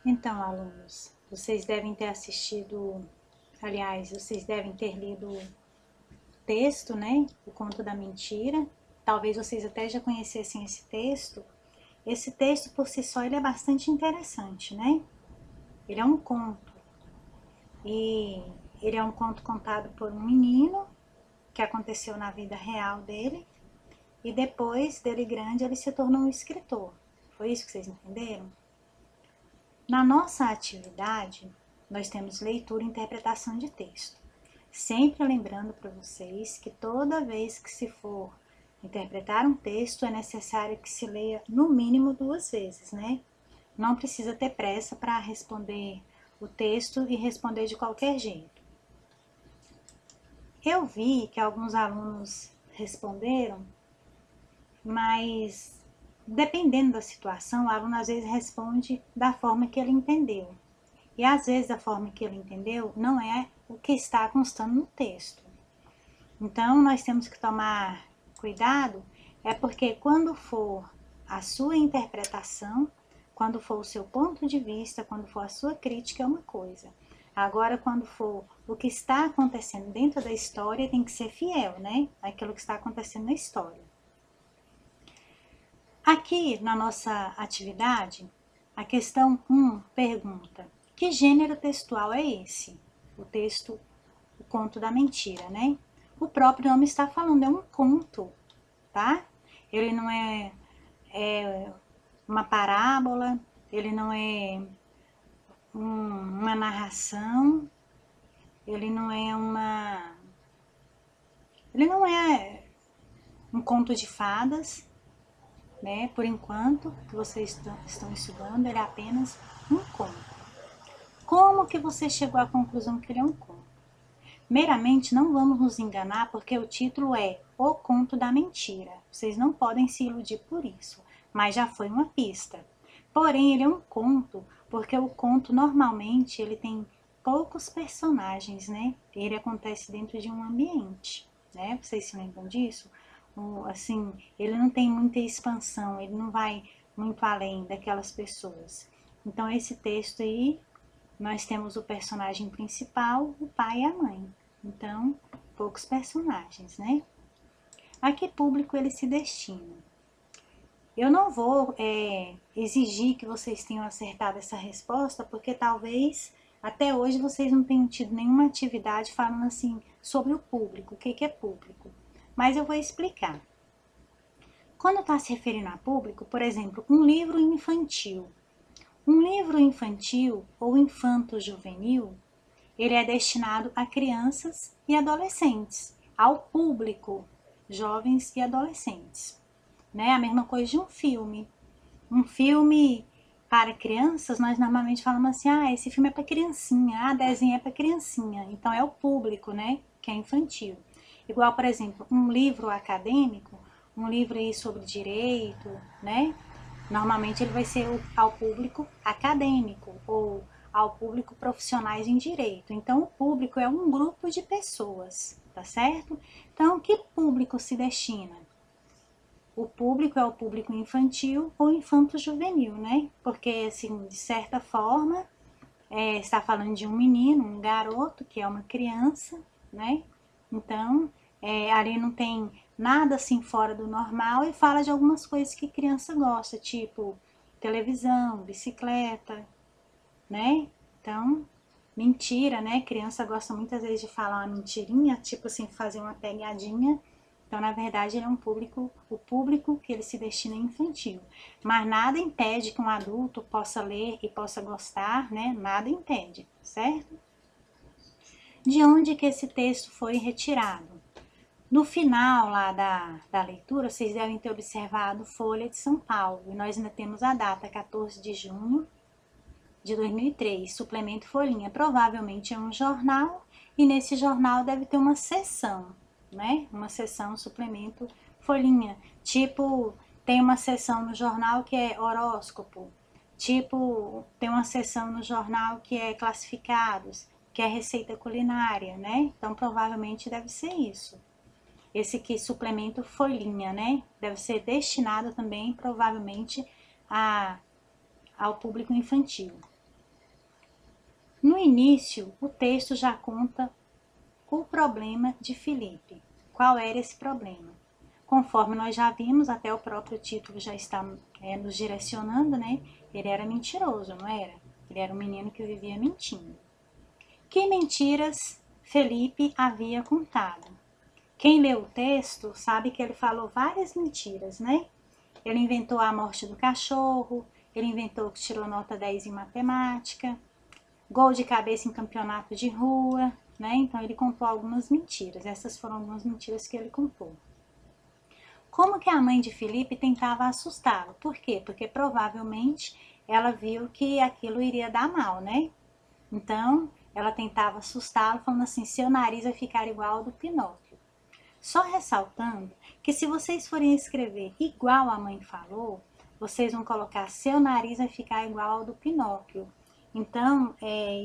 Então, alunos, vocês devem ter assistido, aliás, vocês devem ter lido o texto, né? O Conto da Mentira. Talvez vocês até já conhecessem esse texto. Esse texto, por si só, ele é bastante interessante, né? Ele é um conto. E ele é um conto contado por um menino que aconteceu na vida real dele. E depois dele grande, ele se tornou um escritor. Foi isso que vocês entenderam? Na nossa atividade, nós temos leitura e interpretação de texto. Sempre lembrando para vocês que toda vez que se for interpretar um texto, é necessário que se leia no mínimo 2 vezes, né? Não precisa ter pressa para responder o texto e responder de qualquer jeito. Eu vi que alguns alunos responderam, mas dependendo da situação, o aluno às vezes responde da forma que ele entendeu. E às vezes a forma que ele entendeu não é o que está constando no texto. Então nós temos que tomar cuidado, é porque quando for a sua interpretação, quando for o seu ponto de vista, quando for a sua crítica é uma coisa. Agora quando for o que está acontecendo dentro da história, tem que ser fiel, né? Aquilo que está acontecendo na história. Aqui na nossa atividade, a questão 1 pergunta: que gênero textual é esse? O texto, o Conto da Mentira, né? O próprio nome está falando, é um conto, tá? Ele não é uma parábola, ele não é uma narração, ele não é um conto de fadas, né? Por enquanto que vocês estão estudando, ele é apenas um conto. Como que você chegou à conclusão que ele é um conto? Meramente, não vamos nos enganar, porque o título é O Conto da Mentira. Vocês não podem se iludir por isso, mas já foi uma pista. Porém, ele é um conto, porque o conto normalmente ele tem poucos personagens, né? Ele acontece dentro de um ambiente, né? Vocês se lembram disso? Assim, ele não tem muita expansão, ele não vai muito além daquelas pessoas. Então, esse texto aí, nós temos o personagem principal, o pai e a mãe. Então, poucos personagens, né? A que público ele se destina? Eu não vou exigir que vocês tenham acertado essa resposta, porque talvez até hoje vocês não tenham tido nenhuma atividade falando assim sobre o público, o que é público. Mas eu vou explicar. Quando está se referindo a público, por exemplo, um livro infantil. Um livro infantil ou infanto-juvenil, ele é destinado a crianças e adolescentes, ao público, jovens e adolescentes. Né? A mesma coisa de um filme. Um filme para crianças, nós normalmente falamos assim, esse filme é para criancinha, desenho é para criancinha. Então é o público, né, que é infantil. Igual, por exemplo, um livro acadêmico, um livro aí sobre direito, né? Normalmente ele vai ser ao público acadêmico ou ao público profissionais em direito. Então o público é um grupo de pessoas, tá certo? Então que público se destina? O público é o público infantil ou infanto-juvenil, né? Porque, assim, de certa forma, está falando de um menino, um garoto, que é uma criança, né? Então, ali não tem nada assim fora do normal e fala de algumas coisas que criança gosta, tipo televisão, bicicleta, né? Então, mentira, né? Criança gosta muitas vezes de falar uma mentirinha, tipo assim, fazer uma pegadinha. Então, na verdade, ele é o público que ele se destina é infantil. Mas nada impede que um adulto possa ler e possa gostar, né? Nada impede, certo? De onde que esse texto foi retirado? No final lá da leitura, vocês devem ter observado Folha de São Paulo. E nós ainda temos a data, 14 de junho de 2003, suplemento Folhinha. Provavelmente é um jornal e nesse jornal deve ter uma seção, né? Uma seção suplemento Folhinha. Tipo, tem uma seção no jornal que é horóscopo. Tipo, tem uma seção no jornal que é classificados, que é receita culinária, né? Então, provavelmente deve ser isso. Esse aqui, suplemento Folhinha, né? Deve ser destinado também, provavelmente, ao público infantil. No início, o texto já conta o problema de Filipe. Qual era esse problema? Conforme nós já vimos, até o próprio título já está nos direcionando, né? Ele era mentiroso, não era? Ele era um menino que vivia mentindo. Que mentiras Felipe havia contado? Quem lê o texto sabe que ele falou várias mentiras, né? Ele inventou a morte do cachorro, ele inventou que tirou nota 10 em matemática, gol de cabeça em campeonato de rua, né? Então ele contou algumas mentiras. Essas foram algumas mentiras que ele contou. Como que a mãe de Felipe tentava assustá-lo? Por quê? Porque provavelmente ela viu que aquilo iria dar mal, né? Então ela tentava assustá-lo, falando assim: seu nariz vai ficar igual ao do Pinóquio. Só ressaltando que se vocês forem escrever igual a mãe falou, vocês vão colocar seu nariz vai ficar igual ao do Pinóquio. Então,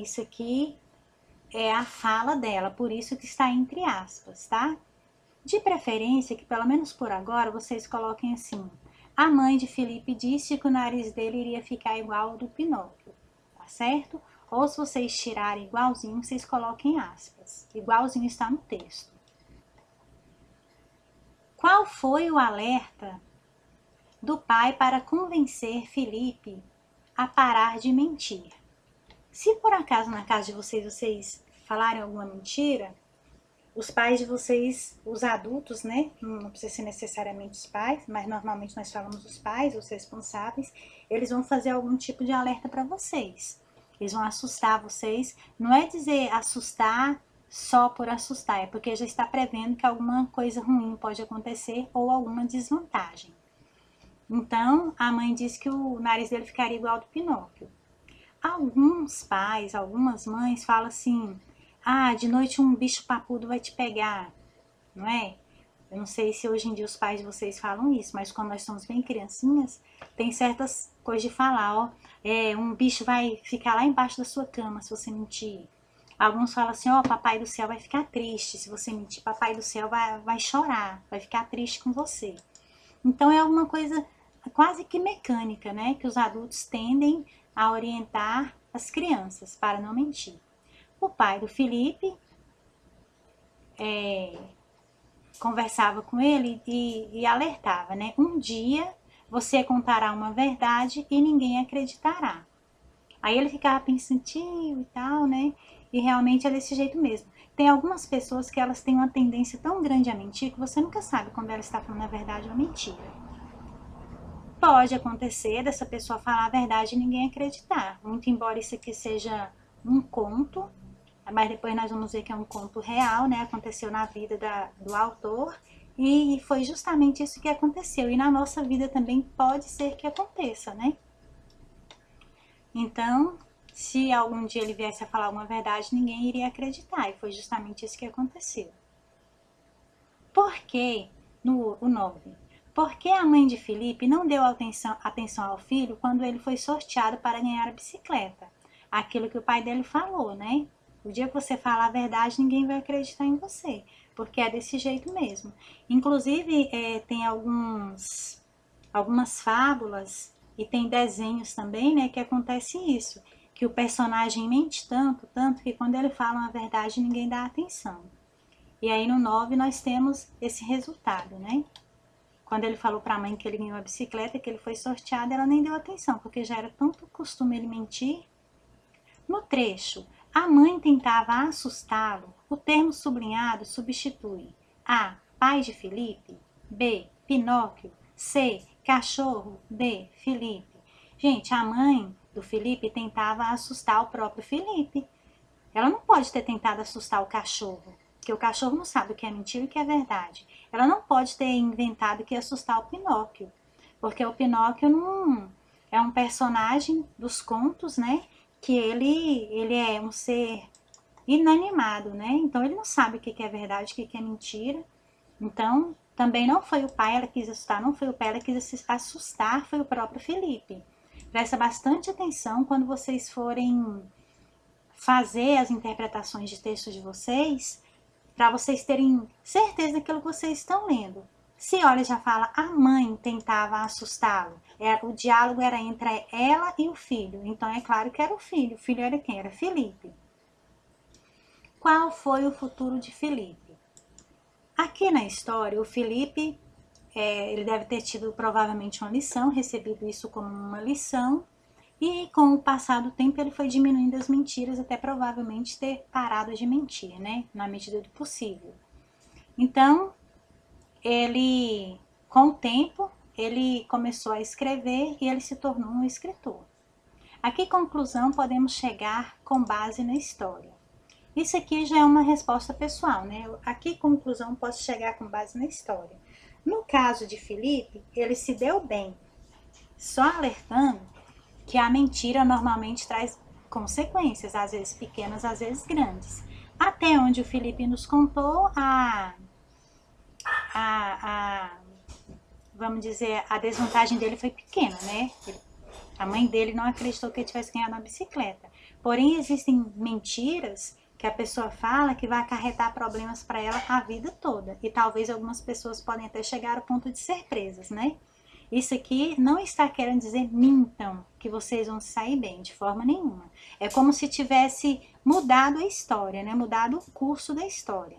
isso aqui é a fala dela, por isso que está entre aspas, tá? De preferência que, pelo menos por agora, vocês coloquem assim: a mãe de Felipe disse que o nariz dele iria ficar igual ao do Pinóquio, tá certo? Ou se vocês tirarem igualzinho, vocês coloquem aspas. Igualzinho está no texto. Qual foi o alerta do pai para convencer Felipe a parar de mentir? Se por acaso na casa de vocês falarem alguma mentira, os pais de vocês, os adultos, né? Não precisa ser necessariamente os pais, mas normalmente nós falamos os pais, os responsáveis, eles vão fazer algum tipo de alerta para vocês. Eles vão assustar vocês. Não é dizer assustar só por assustar, é porque já está prevendo que alguma coisa ruim pode acontecer ou alguma desvantagem. Então, a mãe disse que o nariz dele ficaria igual ao do Pinóquio. Alguns pais, algumas mães falam assim: ah, de noite um bicho papudo vai te pegar, não é? Eu não sei se hoje em dia os pais de vocês falam isso, mas quando nós somos bem criancinhas, tem certas coisas de falar, ó, um bicho vai ficar lá embaixo da sua cama se você mentir. Alguns falam assim: ó, papai do céu vai ficar triste se você mentir, papai do céu vai chorar, vai ficar triste com você. Então é alguma coisa quase que mecânica, né, que os adultos tendem a orientar as crianças para não mentir. O pai do Felipe conversava com ele e alertava, né? Um dia você contará uma verdade e ninguém acreditará. Aí ele ficava pensativo e tal, né? E realmente é desse jeito mesmo. Tem algumas pessoas que elas têm uma tendência tão grande a mentir que você nunca sabe quando ela está falando a verdade ou a mentira. Pode acontecer dessa pessoa falar a verdade e ninguém acreditar. Muito embora isso aqui seja um conto, mas depois nós vamos ver que é um conto real, né? Aconteceu na vida do autor e foi justamente isso que aconteceu. E na nossa vida também pode ser que aconteça, né? Então, se algum dia ele viesse a falar uma verdade, ninguém iria acreditar. E foi justamente isso que aconteceu. Por que, o 9, por que a mãe de Felipe não deu atenção ao filho quando ele foi sorteado para ganhar a bicicleta? Aquilo que o pai dele falou, né? O dia que você falar a verdade, ninguém vai acreditar em você, porque é desse jeito mesmo. Inclusive, tem algumas fábulas e tem desenhos também, né, que acontece isso, que o personagem mente tanto que quando ele fala uma verdade, ninguém dá atenção. E aí no 9 nós temos esse resultado, né? Quando ele falou para a mãe que ele ganhou a bicicleta, que ele foi sorteado, ela nem deu atenção, porque já era tanto costume ele mentir. No trecho, a mãe tentava assustá-lo, o termo sublinhado substitui A. Pai de Felipe, B. Pinóquio, C. Cachorro, D. Felipe. Gente, a mãe do Felipe tentava assustar o próprio Felipe. Ela não pode ter tentado assustar o cachorro, porque o cachorro não sabe o que é mentira e o que é verdade. Ela não pode ter inventado que ia assustar o Pinóquio, porque o Pinóquio não é um personagem dos contos, né? Que ele é um ser inanimado, né? Então ele não sabe o que é verdade, o que é mentira. Então também não foi o pai, ela quis assustar, não foi o pai, ela quis assustar, foi o próprio Felipe. Presta bastante atenção quando vocês forem fazer as interpretações de texto de vocês, para vocês terem certeza daquilo que vocês estão lendo. Se olha, já fala, a mãe tentava assustá-lo. O diálogo era entre ela e o filho. Então é claro que era o filho. O filho era quem? Era Felipe. Qual foi o futuro de Felipe? Aqui na história, o Felipe, ele deve ter tido provavelmente uma lição, recebido isso como uma lição, e com o passar do tempo ele foi diminuindo as mentiras até provavelmente ter parado de mentir, né? Na medida do possível. Então, ele, com o tempo, ele começou a escrever e ele se tornou um escritor. A que conclusão podemos chegar com base na história? Isso aqui já é uma resposta pessoal, né? A que conclusão posso chegar com base na história? No caso de Felipe, ele se deu bem, só alertando que a mentira normalmente traz consequências, às vezes pequenas, às vezes grandes. Até onde o Felipe nos contou, a vamos dizer, a desvantagem dele foi pequena, né? A mãe dele não acreditou que ele tivesse ganhado uma bicicleta. Porém, existem mentiras que a pessoa fala que vai acarretar problemas para ela a vida toda. E talvez algumas pessoas podem até chegar ao ponto de ser presas, né? Isso aqui não está querendo dizer mintam que vocês vão sair bem, de forma nenhuma. É como se tivesse mudado a história, né? Mudado o curso da história.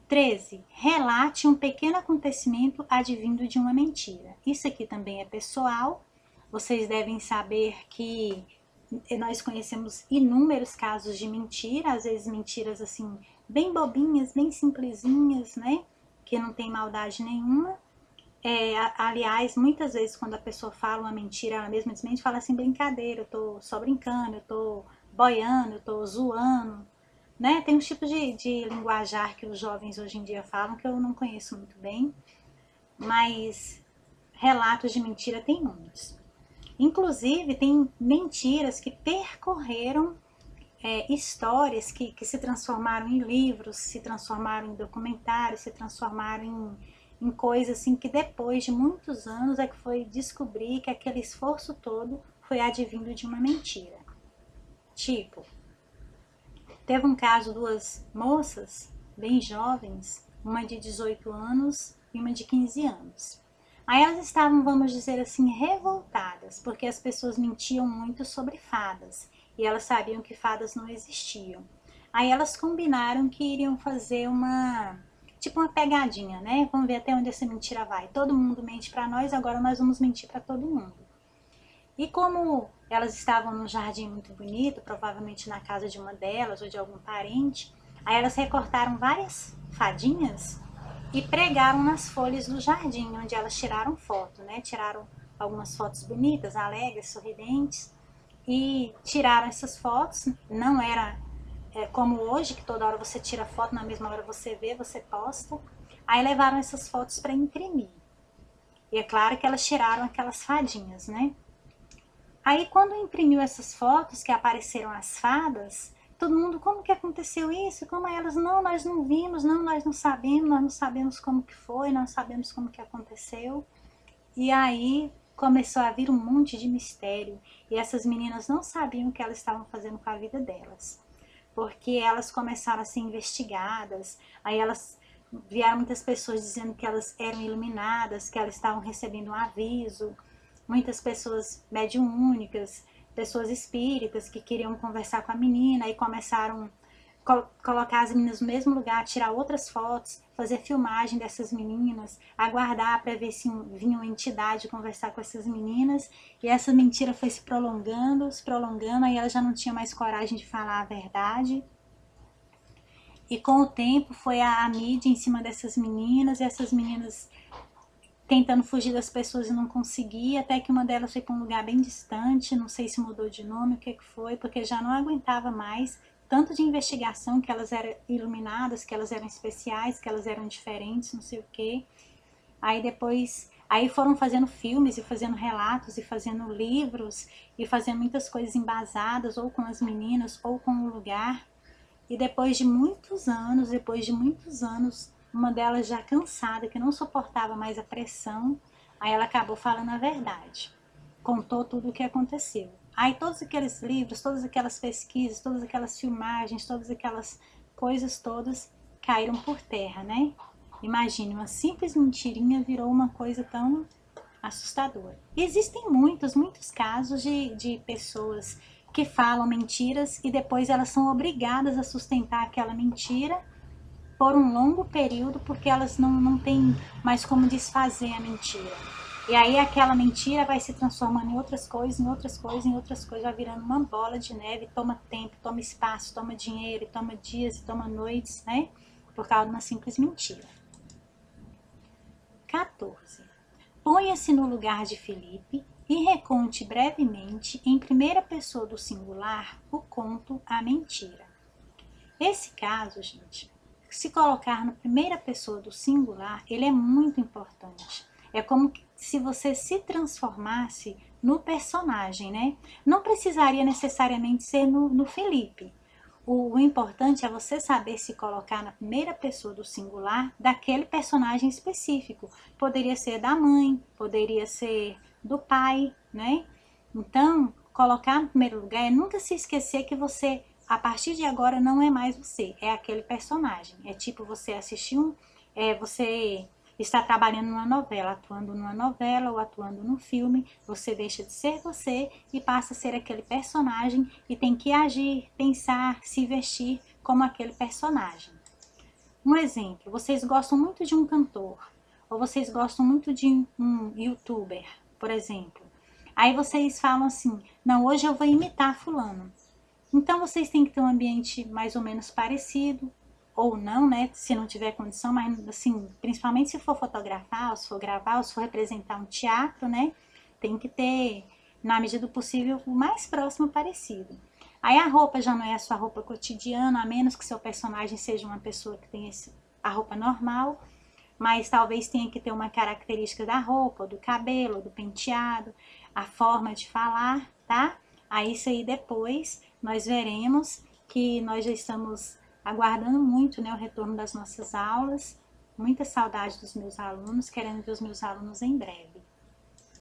13. Relate um pequeno acontecimento advindo de uma mentira. Isso aqui também é pessoal. Vocês devem saber que nós conhecemos inúmeros casos de mentira, às vezes mentiras assim, bem bobinhas, bem simplesinhas, né? Que não tem maldade nenhuma. Aliás, muitas vezes quando a pessoa fala uma mentira, ela mesma desmente, fala assim, brincadeira, eu tô só brincando, eu tô boiando, eu tô zoando, né? Tem uns tipos de linguajar que os jovens hoje em dia falam que eu não conheço muito bem, mas relatos de mentira tem muitos. Inclusive, tem mentiras que percorreram histórias que se transformaram em livros, se transformaram em documentários, se transformaram em coisas assim que depois de muitos anos é que foi descobrir que aquele esforço todo foi advindo de uma mentira. Tipo, teve um caso, duas moças bem jovens, uma de 18 anos e uma de 15 anos. Aí elas estavam, vamos dizer assim, revoltadas, porque as pessoas mentiam muito sobre fadas, e elas sabiam que fadas não existiam. Aí elas combinaram que iriam fazer tipo uma pegadinha, né? Vamos ver até onde essa mentira vai. Todo mundo mente para nós, agora nós vamos mentir para todo mundo. E como elas estavam num jardim muito bonito, provavelmente na casa de uma delas ou de algum parente, aí elas recortaram várias fadinhas e pregaram nas folhas do jardim, onde elas tiraram foto, né? Tiraram algumas fotos bonitas, alegres, sorridentes, e tiraram essas fotos. Não era como hoje, que toda hora você tira foto, na mesma hora você vê, você posta. Aí levaram essas fotos para imprimir. E é claro que elas tiraram aquelas fadinhas, né? Aí quando imprimiu essas fotos que apareceram as fadas, todo mundo, como que aconteceu isso? Como elas, não, nós não vimos, não, nós não sabemos como que foi, nós sabemos como que aconteceu. E aí começou a vir um monte de mistério. E essas meninas não sabiam o que elas estavam fazendo com a vida delas. Porque elas começaram a ser investigadas, aí elas vieram muitas pessoas dizendo que elas eram iluminadas, que elas estavam recebendo um aviso, muitas pessoas mediúnicas, pessoas espíritas que queriam conversar com a menina e começaram a colocar as meninas no mesmo lugar, tirar outras fotos, fazer filmagem dessas meninas, aguardar para ver se vinha uma entidade conversar com essas meninas, e essa mentira foi se prolongando, aí ela já não tinha mais coragem de falar a verdade. E com o tempo foi a mídia em cima dessas meninas, e essas meninas tentando fugir das pessoas e não conseguia, até que uma delas foi para um lugar bem distante, não sei se mudou de nome, o que foi, porque já não aguentava mais tanto de investigação, que elas eram iluminadas, que elas eram especiais, que elas eram diferentes, não sei o que. Aí depois, aí foram fazendo filmes e fazendo relatos e fazendo livros e fazendo muitas coisas embasadas, ou com as meninas, ou com o lugar. E depois de muitos anos, uma delas já cansada, que não suportava mais a pressão, aí ela acabou falando a verdade. Contou tudo o que aconteceu. Aí todos aqueles livros, todas aquelas pesquisas, todas aquelas filmagens, todas aquelas coisas todas caíram por terra, né? Imagine, uma simples mentirinha virou uma coisa tão assustadora. Existem muitos casos de pessoas que falam mentiras e depois elas são obrigadas a sustentar aquela mentira por um longo período porque elas não têm mais como desfazer a mentira. E aí aquela mentira vai se transformando em outras coisas, em outras coisas, em outras coisas, vai virando uma bola de neve, toma tempo, toma espaço, toma dinheiro, toma dias, toma noites, né? Por causa de uma simples mentira. 14. Ponha-se no lugar de Felipe e reconte brevemente, em primeira pessoa do singular, o conto A Mentira. Esse caso, gente, se colocar na primeira pessoa do singular, ele é muito importante. É como se você se transformasse no personagem, né? Não precisaria necessariamente ser no Felipe. O importante é você saber se colocar na primeira pessoa do singular daquele personagem específico. Poderia ser da mãe, poderia ser do pai, né? Então, colocar no primeiro lugar é nunca se esquecer que você, a partir de agora, não é mais você, é aquele personagem. É tipo você assistir você está trabalhando numa novela, atuando numa novela ou atuando num filme, você deixa de ser você e passa a ser aquele personagem e tem que agir, pensar, se vestir como aquele personagem. Um exemplo, vocês gostam muito de um cantor, ou vocês gostam muito de um youtuber, por exemplo. Aí vocês falam assim, não, hoje eu vou imitar fulano. Então vocês têm que ter um ambiente mais ou menos parecido, ou não, né, se não tiver condição, mas assim, principalmente se for fotografar, ou se for gravar, ou se for representar um teatro, né, tem que ter, na medida do possível, o mais próximo parecido. Aí a roupa já não é a sua roupa cotidiana, a menos que seu personagem seja uma pessoa que tem a roupa normal, mas talvez tenha que ter uma característica da roupa, do cabelo, do penteado, a forma de falar, tá? Aí isso aí depois nós veremos, que nós já estamos aguardando muito, né, o retorno das nossas aulas, muita saudade dos meus alunos, querendo ver os meus alunos em breve.